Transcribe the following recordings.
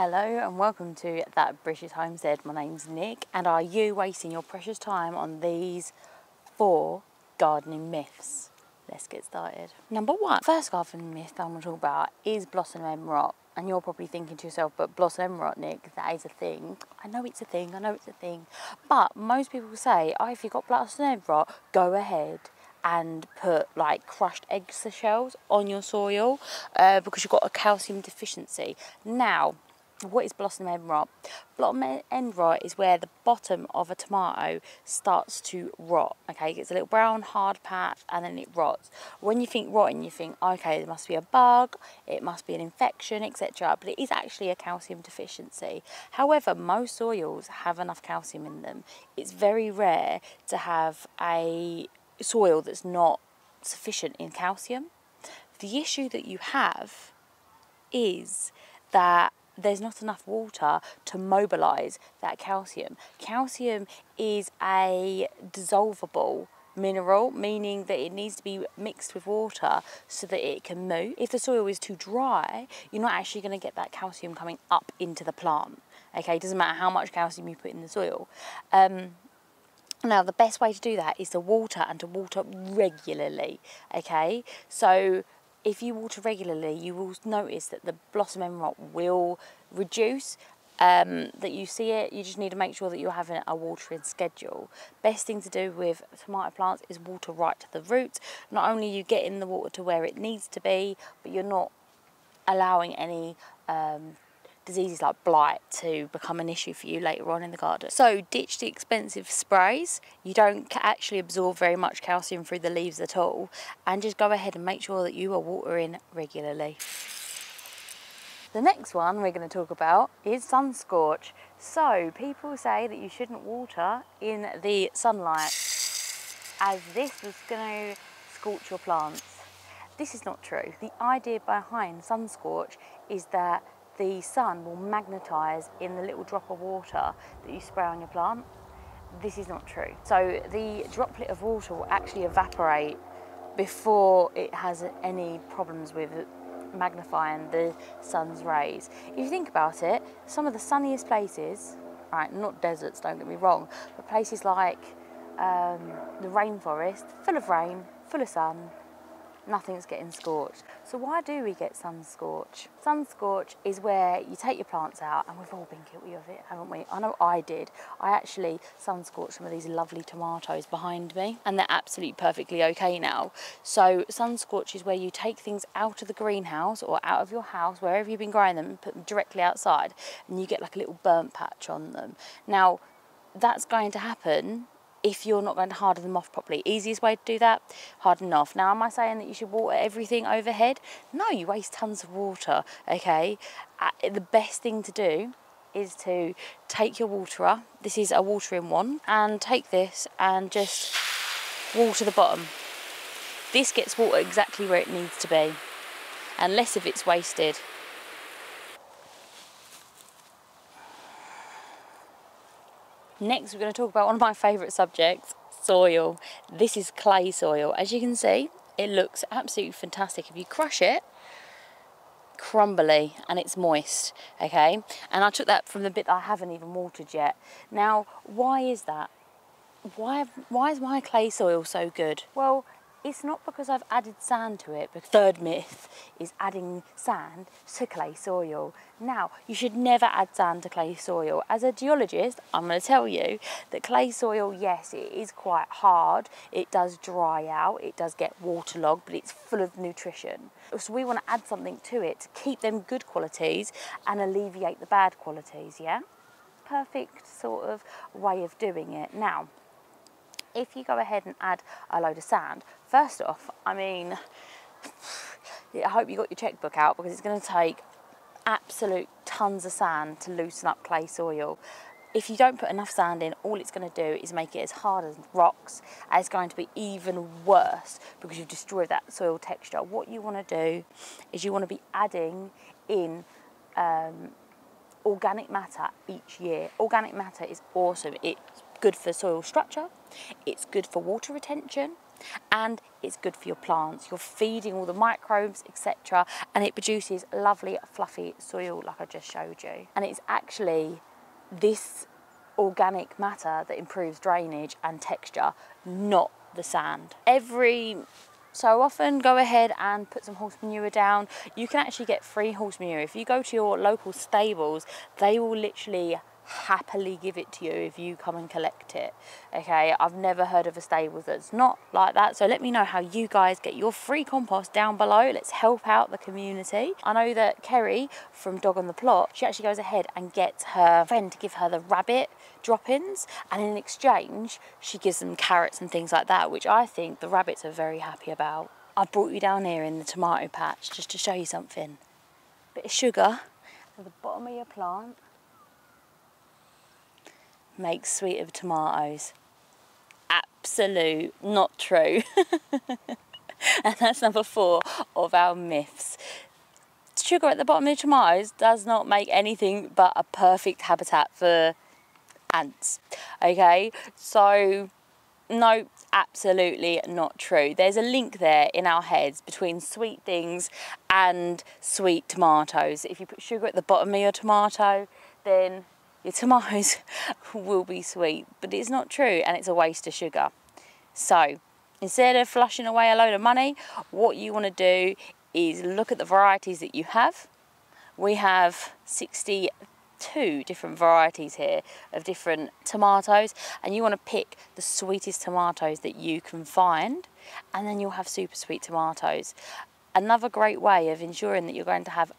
Hello and welcome to That British Homestead. My name's Nick, and are you wasting your precious time on these 4 gardening myths? Let's get started. Number 1, first gardening myth I'm going to talk about is blossom end rot. And you're probably thinking to yourself, but blossom end rot, Nick, that is a thing. I know it's a thing, but most people say, oh, if you've got blossom end rot, go ahead and put like crushed eggshells on your soil because you've got a calcium deficiency. Now, what is blossom end rot? Blossom end rot is where the bottom of a tomato starts to rot. Okay, it gets a little brown hard patch and then it rots. When you think rotting, you think, okay, there must be a bug, it must be an infection, etc. But it is actually a calcium deficiency. However, most soils have enough calcium in them. It's very rare to have a soil that's not sufficient in calcium. The issue that you have is that there's not enough water to mobilise that calcium. Calcium is a dissolvable mineral, meaning that it needs to be mixed with water so that it can move. If the soil is too dry, you're not actually going to get that calcium coming up into the plant. Okay, it doesn't matter how much calcium you put in the soil. Now, the best way to do that is to water, and to water regularly. Okay, so if you water regularly, you will notice that the blossom end rot will reduce, that you see it. You just need to make sure that you're having a watering schedule. Best thing to do with tomato plants is water right to the roots. Not only are you getting the water to where it needs to be, but you're not allowing any diseases like blight to become an issue for you later on in the garden. So ditch the expensive sprays. You don't actually absorb very much calcium through the leaves at all, and just go ahead and make sure that you are watering regularly. The next one we're going to talk about is SunScorch. So people say that you shouldn't water in the sunlight as this is going to scorch your plants. This is not true. The idea behind SunScorch is that the sun will magnetise in the little drop of water that you spray on your plant. This is not true. So the droplet of water will actually evaporate before it has any problems with magnifying the sun's rays. If you think about it, some of the sunniest places, right, not deserts, don't get me wrong, but places like the rainforest, full of rain, full of sun, nothing's getting scorched. So why do we get SunScorch? SunScorch is where you take your plants out, and we've all been guilty of it, haven't we? I know I did. I actually SunScorched some of these lovely tomatoes behind me, and they're absolutely perfectly okay now. So SunScorch is where you take things out of the greenhouse or out of your house, wherever you've been growing them, and put them directly outside, and you get like a little burnt patch on them. Now, that's going to happen if you're not going to harden them off properly. Easiest way to do that, harden off. Now, am I saying that you should water everything overhead? No, you waste tons of water, okay? The best thing to do is to take your waterer, this is a watering wand, and take this and just water the bottom. This gets water exactly where it needs to be, and less of it's wasted. Next, we're going to talk about one of my favourite subjects, soil. This is clay soil. As you can see, it looks absolutely fantastic. If you crush it, crumbly, and it's moist, okay? And I took that from the bit that I haven't even watered yet. Now, why is that? Why is my clay soil so good? Well, it's not because I've added sand to it. The third myth is adding sand to clay soil. Now, you should never add sand to clay soil. As a geologist, I'm going to tell you that clay soil, yes, it is quite hard. It does dry out, it does get waterlogged, but it's full of nutrition. So we want to add something to it to keep them good qualities and alleviate the bad qualities, yeah? Perfect sort of way of doing it. Now, if you go ahead and add a load of sand, first off, I mean, I hope you got your checkbook out, because it's going to take absolute tons of sand to loosen up clay soil. If you don't put enough sand in, all it's going to do is make it as hard as rocks, and it's going to be even worse because you've destroyed that soil texture. What you want to do is you want to be adding in organic matter each year. Organic matter is awesome. It's good for soil structure, it's good for water retention, and it's good for your plants. You're feeding all the microbes, etc. And it produces lovely, fluffy soil like I just showed you. And it's actually this organic matter that improves drainage and texture, not the sand. Every so often, go ahead and put some horse manure down. You can actually get free horse manure. If you go to your local stables, they will literally happily give it to you if you come and collect it. Okay, I've never heard of a stable that's not like that. So let me know how you guys get your free compost down below. Let's help out the community. I know that Kerry from Dog on the Plot, she actually goes ahead and gets her friend to give her the rabbit drop-ins, and in exchange she gives them carrots and things like that, which I think the rabbits are very happy about. I brought you down here in the tomato patch just to show you something. Bit of sugar at the bottom of your plant makes sweeter tomatoes. Absolute not true. And that's number 4 of our myths. Sugar at the bottom of the tomatoes does not make anything but a perfect habitat for ants. Okay, so no, absolutely not true. There's a link there in our heads between sweet things and sweet tomatoes. If you put sugar at the bottom of your tomato, then your tomatoes will be sweet, but it's not true, and it's a waste of sugar. So instead of flushing away a load of money, what you want to do is look at the varieties that you have. We have 62 different varieties here of different tomatoes, and you want to pick the sweetest tomatoes that you can find, and then you'll have super sweet tomatoes. Another great way of ensuring that you're going to have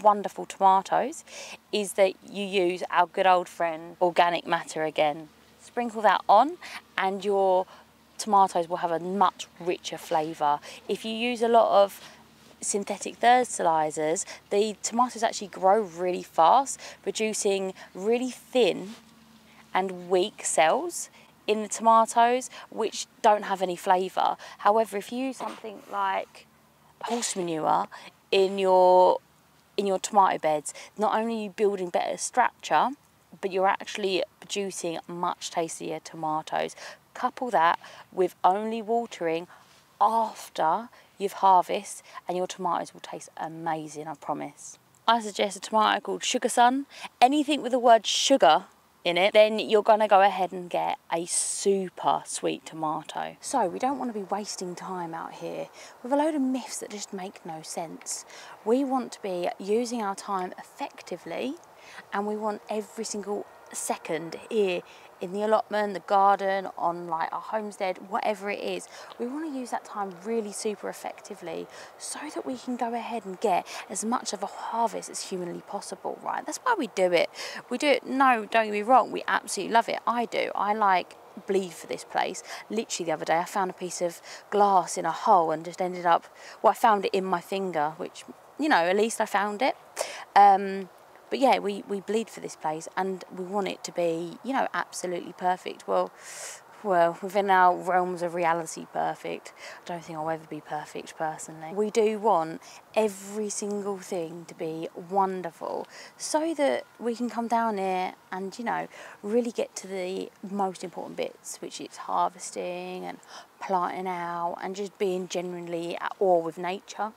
wonderful tomatoes is that you use our good old friend organic matter again. Sprinkle that on and your tomatoes will have a much richer flavour. If you use a lot of synthetic fertilizers, the tomatoes actually grow really fast, producing really thin and weak cells in the tomatoes which don't have any flavour. However, if you use something like horse manure in your tomato beds, not only are you building better structure, but you're actually producing much tastier tomatoes. Couple that with only watering after you've harvested, and your tomatoes will taste amazing, I promise. I suggest a tomato called Sugar Sun. Anything with the word sugar in it, then you're going to go ahead and get a super sweet tomato. So we don't want to be wasting time out here with a load of myths that just make no sense. We want to be using our time effectively, and we want every single second here in the allotment, the garden, on like our homestead, whatever it is, we want to use that time really super effectively so that we can go ahead and get as much of a harvest as humanly possible, right? That's why we do it. We do it, no, don't get me wrong, we absolutely love it. I do. I like bleed for this place. Literally the other day I found a piece of glass in a hole and just ended up, well, I found it in my finger, which, you know, at least I found it. But yeah, we bleed for this place, and we want it to be, you know, absolutely perfect. Well, within our realms of reality, perfect. I don't think I'll ever be perfect personally. We do want every single thing to be wonderful so that we can come down here and, you know, really get to the most important bits, which is harvesting and planting out and just being genuinely at awe with nature.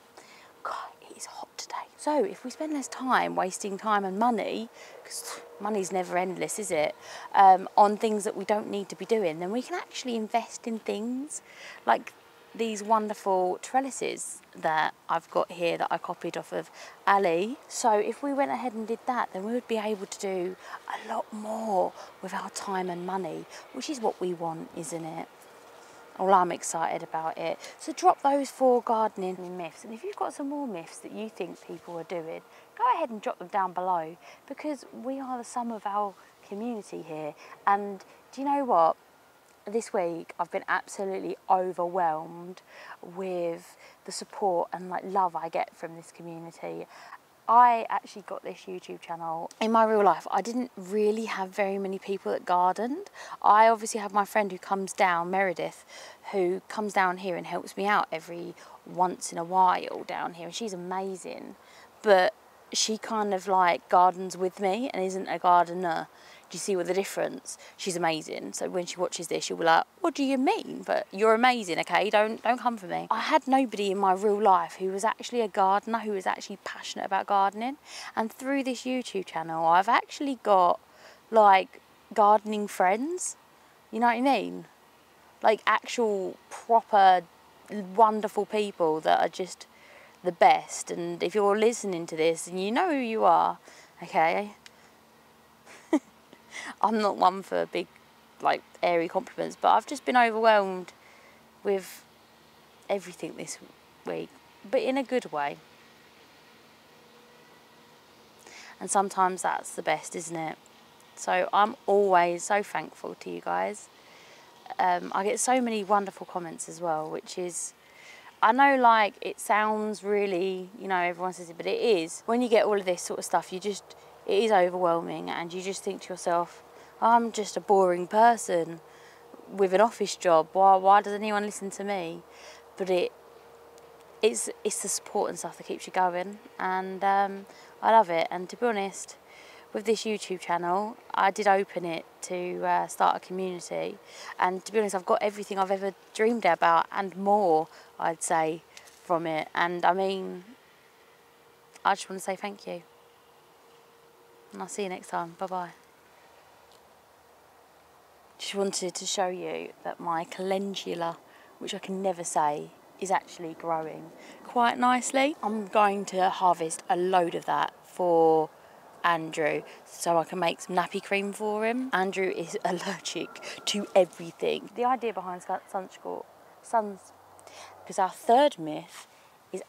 God, it is hot today. So if we spend less time wasting time and money, because money's never endless, is it, on things that we don't need to be doing, then we can actually invest in things like these wonderful trellises that I've got here that I copied off of Ali. So if we went ahead and did that, then we would be able to do a lot more with our time and money, which is what we want, isn't it? Well, I'm excited about it. So drop those 4 gardening myths, and if you've got some more myths that you think people are doing, go ahead and drop them down below, because we are the sum of our community here. And do you know what? This week I've been absolutely overwhelmed with the support and like love I get from this community. I actually got this YouTube channel. In my real life, I didn't really have very many people that gardened. I obviously have my friend who comes down, Meredith, who comes down here and helps me out every once in a while down here, and she's amazing. But she kind of like gardens with me and isn't a gardener. Do you see what the difference? She's amazing. So when she watches this, she'll be like, what do you mean? But you're amazing, okay? Don't come for me. I had nobody in my real life who was actually a gardener, who was actually passionate about gardening. And through this YouTube channel, I've actually got like gardening friends. You know what I mean? Like actual proper wonderful people that are just the best. And if you're listening to this and you know who you are, okay? I'm not one for big, like, airy compliments, but I've just been overwhelmed with everything this week, but in a good way. And sometimes that's the best, isn't it? So I'm always so thankful to you guys. I get so many wonderful comments as well, which is, I know, like, it sounds really, you know, everyone says it, but it is. When you get all of this sort of stuff, it is overwhelming, and you just think to yourself, I'm just a boring person with an office job. Why does anyone listen to me? But it's the support and stuff that keeps you going, and I love it. And to be honest, with this YouTube channel, I did open it to start a community, and to be honest, I've got everything I've ever dreamed about and more, I'd say, from it. And I mean, I just want to say thank you, and I'll see you next time. Bye bye. Just wanted to show you that my calendula, which I can never say, is actually growing quite nicely. I'm going to harvest a load of that for Andrew so I can make some nappy cream for him. Andrew is allergic to everything. The idea behind SunScorch, because our third myth is